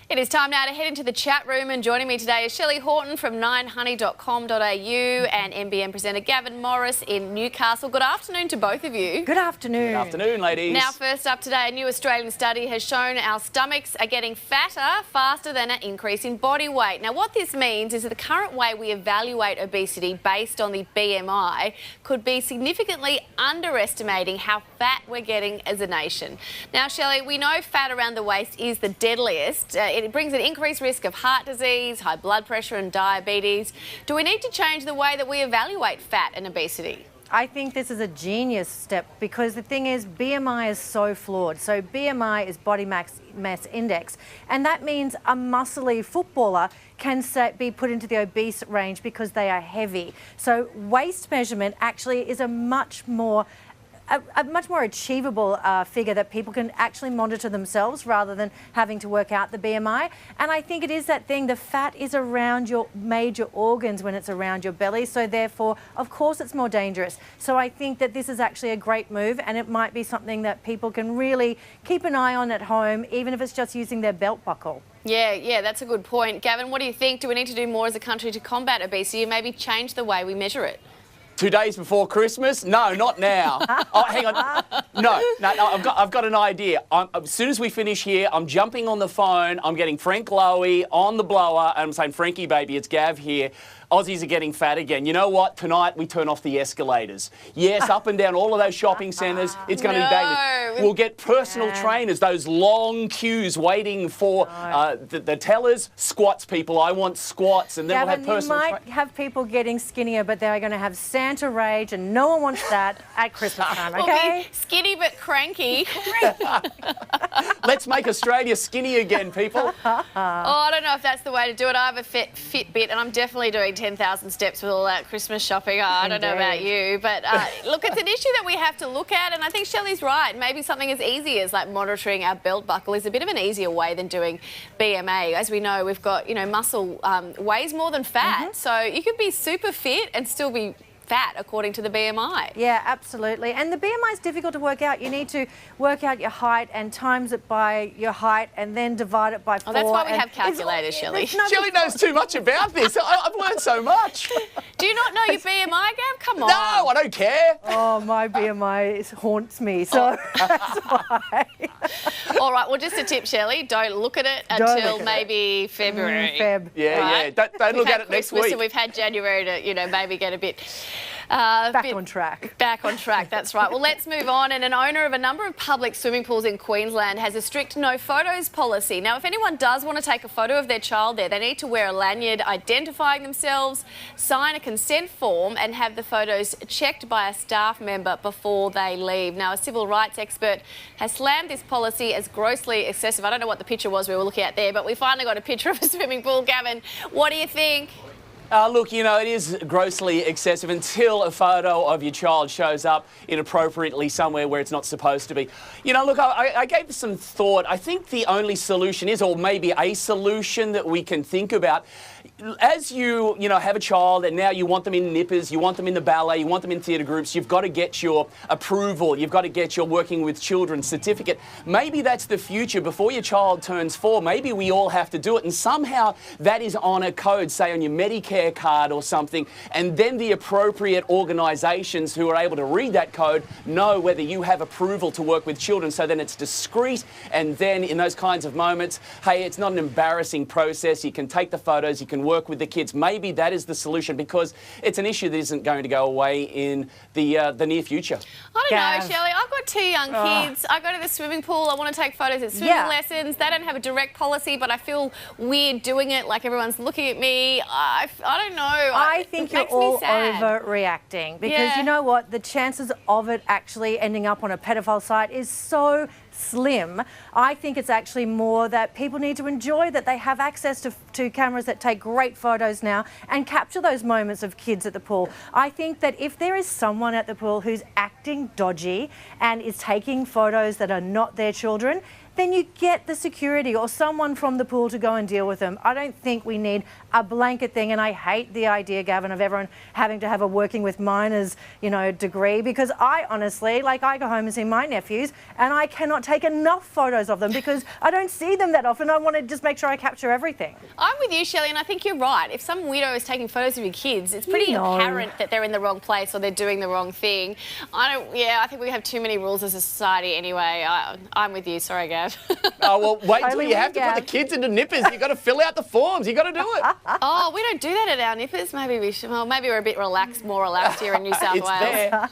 It is time now to head into the chat room, and joining me today is Shelly Horton from 9honey.com.au and NBN presenter Gavin Morris in Newcastle. Good afternoon to both of you. Good afternoon. Good afternoon, ladies. Now, first up today, a new Australian study has shown our stomachs are getting fatter faster than an increase in body weight. Now, what this means is that the current way we evaluate obesity based on the BMI could be significantly underestimating how fat we're getting as a nation. Now, Shelly, we know fat around the waist is the deadliest. It brings an increased risk of heart disease, high blood pressure and diabetes. Do we need to change the way that we evaluate fat and obesity? I think this is a genius step because the thing is BMI is so flawed. So BMI is body mass index, and that means a muscly footballer can be put into the obese range because they are heavy. So waist measurement actually is a much more achievable figure that people can actually monitor themselves rather than having to work out the BMI. And I think it is that thing, the fat is around your major organs when it's around your belly, so therefore, of course, it's more dangerous. So I think that this is actually a great move, and it might be something that people can really keep an eye on at home, even if it's just using their belt buckle. Yeah, that's a good point. Gavin, what do you think? Do we need to do more as a country to combat obesity and maybe change the way we measure it? 2 days before Christmas? No, not now. Oh, hang on. No, I've got an idea. As soon as we finish here, I'm jumping on the phone. I'm getting Frank Lowy on the blower, and I'm saying, Frankie, baby, it's Gav here. Aussies are getting fat again. You know what? Tonight we turn off the escalators. Yes, up and down all of those shopping centres. It's going to be dangerous. We'll get personal trainers, those long queues waiting for the tellers. Squats, people. I want squats. And then Gavin, we'll have personal you might have people getting skinnier, but they're going to have Santa rage, and no one wants that at Christmas time, okay? We'll be skinny but cranky. Let's make Australia skinny again, people. I don't know if that's the way to do it. I have a Fitbit, and I'm definitely doing 10,000 steps with all that Christmas shopping. I don't know about you, but look, it's an issue that we have to look at, and I think Shelley's right. Maybe something as easy as like monitoring our belt buckle is a bit of an easier way than doing BMA. As we know, we've got, muscle weighs more than fat, so you could be super fit and still be fat according to the BMI. Yeah, absolutely. And the BMI is difficult to work out. You need to work out your height and times it by your height and then divide it by 4. Oh, that's why we have calculators, Shelly. Shelly knows too much about this. I've learned so much. Do you not know your BMI, Gav? Come on. No, I don't care. Oh, my BMI haunts me, so that's why. All right, well, just a tip, Shelly. Don't look at it until maybe February. Feb. Yeah. Don't look at it next week. So we've had January to, maybe get a bit... Back on track. Back on track, that's right. Well, let's move on. And an owner of a number of public swimming pools in Queensland has a strict no photos policy. Now, if anyone does want to take a photo of their child there, they need to wear a lanyard identifying themselves, sign a consent form and have the photos checked by a staff member before they leave. Now, a civil rights expert has slammed this policy as grossly excessive. I don't know what the picture was we were looking at there, but we finally got a picture of a swimming pool. Gavin, what do you think? Look, it is grossly excessive until a photo of your child shows up inappropriately somewhere where it's not supposed to be. Look, I gave this some thought. I think the only solution is, or maybe a solution that we can think about, as you have a child and now you want them in nippers, you want them in the ballet, you want them in theatre groups, you've got to get your approval, you've got to get your working with children certificate. Maybe that's the future. Before your child turns 4, maybe we all have to do it, and somehow that is on a code, say on your Medicare card or something, and then the appropriate organisations who are able to read that code know whether you have approval to work with children, so then it's discreet, and then in those kinds of moments, hey, it's not an embarrassing process. You can take the photos, you can work with the kids. Maybe that is the solution, because it's an issue that isn't going to go away in the near future. I don't know, Shelley. I've got 2 young kids. I go to the swimming pool. I want to take photos at swimming lessons. They don't have a direct policy, but I feel weird doing it, like everyone's looking at me. I don't know. I think you're all overreacting, because you know what? The chances of it actually ending up on a pedophile site is so slim. I think it's actually more that people need to enjoy that they have access to cameras that take great photos now and capture those moments of kids at the pool. I think that if there is someone at the pool who's acting dodgy and is taking photos that are not their children, then you get the security or someone from the pool to go and deal with them. I don't think we need a blanket thing, and I hate the idea, Gavin, of everyone having to have a working with minors, degree, because I honestly, I go home and see my nephews and I cannot take enough photos of them because I don't see them that often. I want to just make sure I capture everything. I'm with you, Shelley, and I think you're right. If some weirdo is taking photos of your kids, it's pretty apparent that they're in the wrong place or they're doing the wrong thing. I think we have too many rules as a society anyway. I'm with you. Sorry, Gav. Oh, well, wait till you have to put the kids into nippers. You've got to fill out the forms. You've got to do it. Oh, we don't do that at our nippers. Maybe we should. Well, maybe we're a bit more relaxed here in New South Wales. There.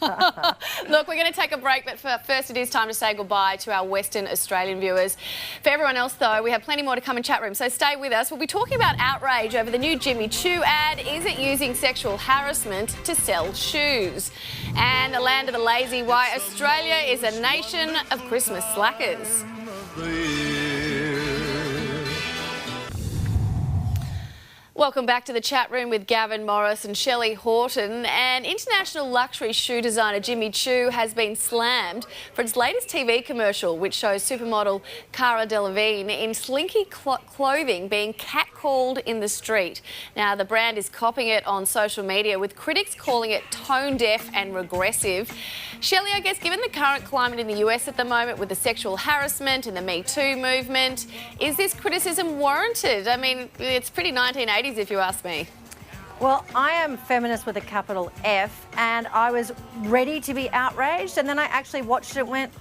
Look, we're going to take a break, but first it is time to say goodbye to our Western Australian viewers. For everyone else, though, we have plenty more to come in chat room, so stay with us. We'll be talking about outrage over the new Jimmy Choo ad. Is it using sexual harassment to sell shoes? And the land of the lazy, why Australia is a nation of Christmas slackers. Welcome back to the chat room with Gavin Morris and Shelley Horton. And international luxury shoe designer Jimmy Choo has been slammed for its latest TV commercial, which shows supermodel Cara Delevingne in slinky clothing being catcalled in the street. Now, the brand is copying it on social media, with critics calling it tone-deaf and regressive. Shelley, I guess, given the current climate in the US at the moment with the sexual harassment and the Me Too movement, is this criticism warranted? I mean, it's pretty 1980s if you ask me. Well, I am feminist with a capital F, and I was ready to be outraged, and then I actually watched it and went,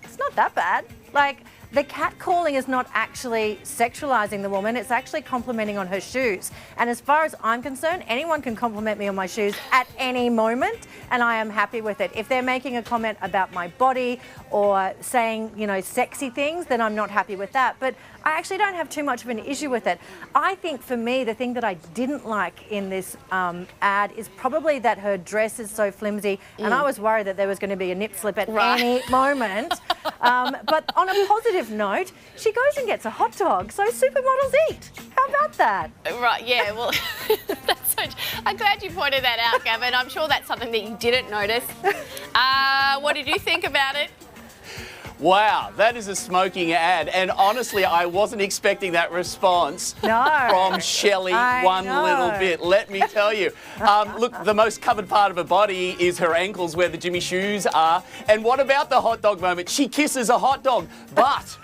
it's not that bad. The catcalling is not actually sexualising the woman, it's actually complimenting on her shoes. And as far as I'm concerned, anyone can compliment me on my shoes at any moment, and I am happy with it. If they're making a comment about my body or saying, sexy things, then I'm not happy with that. But I actually don't have too much of an issue with it. I think for me, the thing that I didn't like in this ad is probably that her dress is so flimsy, and I was worried that there was going to be a nip slip at any moment. But on a positive note, she goes and gets a hot dog, so supermodels eat. How about that? Right, yeah, well, I'm glad you pointed that out, Gavin. I'm sure that's something that you didn't notice. What did you think about it? Wow, that is a smoking ad. And honestly, I wasn't expecting that response from Shelley one little bit, let me tell you. Look, the most covered part of her body is her ankles where the Jimmy shoes are. And what about the hot dog moment? She kisses a hot dog, but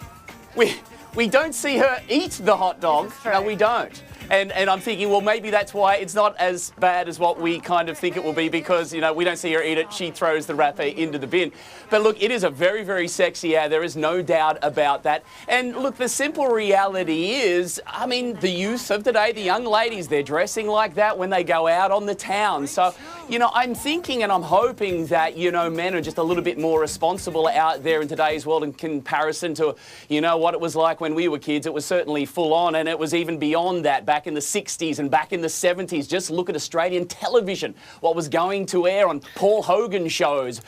we don't see her eat the hot dog. No, we don't. And I'm thinking, well, maybe that's why it's not as bad as what we kind of think it will be, because, we don't see her eat it. She throws the wrapper into the bin. But look, it is a very, very sexy ad. There is no doubt about that. And look, the simple reality is, the youth of today, the young ladies, they're dressing like that when they go out on the town. So, I'm thinking and I'm hoping that, men are just a little bit more responsible out there in today's world in comparison to, what it was like when we were kids. It was certainly full on, and it was even beyond that back in the 60s and back in the 70s. Just look at Australian television, what was going to air on Paul Hogan shows,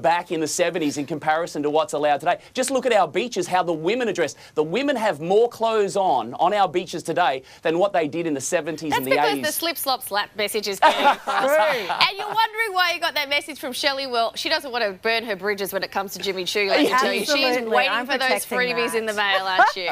back in the 70s in comparison to what's allowed today. Just look at our beaches, how the women are dressed. The women have more clothes on our beaches today than what they did in the 70s and the 80s. That's because the slip, slop, slap message is getting across. And you're wondering why you got that message from Shelley. Well, she doesn't want to burn her bridges when it comes to Jimmy Choo, let me tell you. She's waiting for those freebies in the mail, aren't you?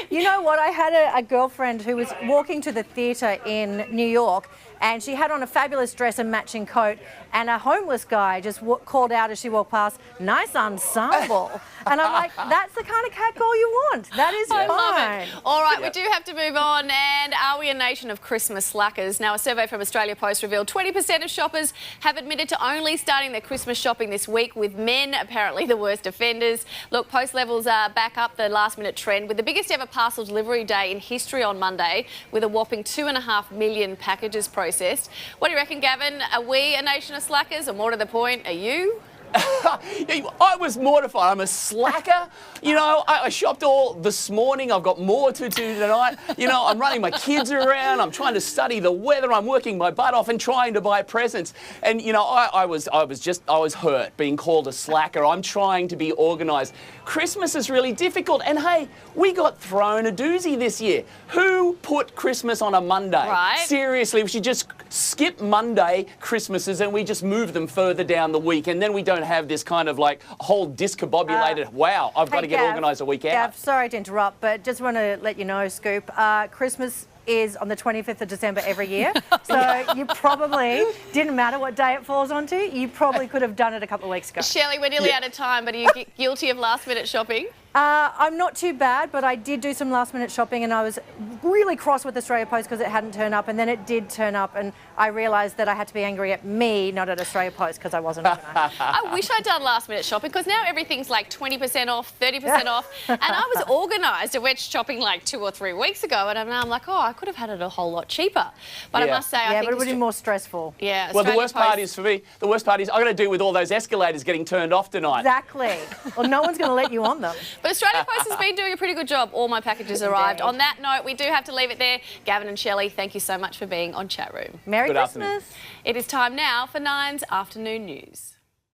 You know what? I had a girlfriend who was walking to the theatre in New York, and she had on a fabulous dress and matching coat, and a homeless guy just called out as she walked past, "Nice ensemble." And I'm like, that's the kind of catcall you want. That is fine. Love it. All right, we do have to move on. And are we a nation of Christmas slackers? Now, a survey from Australia Post revealed 20% of shoppers have admitted to only starting their Christmas shopping this week, with men apparently the worst offenders. Look, post levels are back up the last-minute trend, with the biggest ever parcel delivery day in history on Monday, with a whopping 2.5 million packages processed. What do you reckon, Gavin? Are we a nation of slackers, or more to the point, are you? I was mortified. I'm a slacker. I shopped all this morning. I've got more to do tonight. I'm running my kids around. I'm trying to study the weather. I'm working my butt off and trying to buy presents. And, I was hurt being called a slacker. I'm trying to be organised. Christmas is really difficult. And, hey, we got thrown a doozy this year. Who put Christmas on a Monday? Right. Seriously, we should just skip Monday Christmases and we just move them further down the week. And then we don't don't have this kind of like whole discombobulated, wow, I've got to get organised a week out. Gav, sorry to interrupt, but just want to let you know, Scoop, Christmas is on the 25th of December every year. So you probably, didn't matter what day it falls onto, you probably could have done it a couple of weeks ago. Shelley, we're nearly out of time, but are you guilty of last-minute shopping? I'm not too bad, but I did do some last-minute shopping and I was really cross with Australia Post because it hadn't turned up, and then it did turn up, and I realised that I had to be angry at me, not at Australia Post, because I wasn't organised. I wish I'd done last-minute shopping, because now everything's like 20% off, 30% off, and I was organised. I went shopping like 2 or 3 weeks ago, and now I'm like, oh, I could have had it a whole lot cheaper. But I must say, I think but it would be more stressful. Yeah. Well, the worst part is for me, the worst part is I've got to do with all those escalators getting turned off tonight. Exactly. Well, no one's going to let you on them. But Australia Post has been doing a pretty good job. All my packages arrived. On that note, we do have to leave it there. Gavin and Shelley, thank you so much for being on Chatroom. Merry Good Christmas. afternoon. It is time now for Nine's Afternoon News.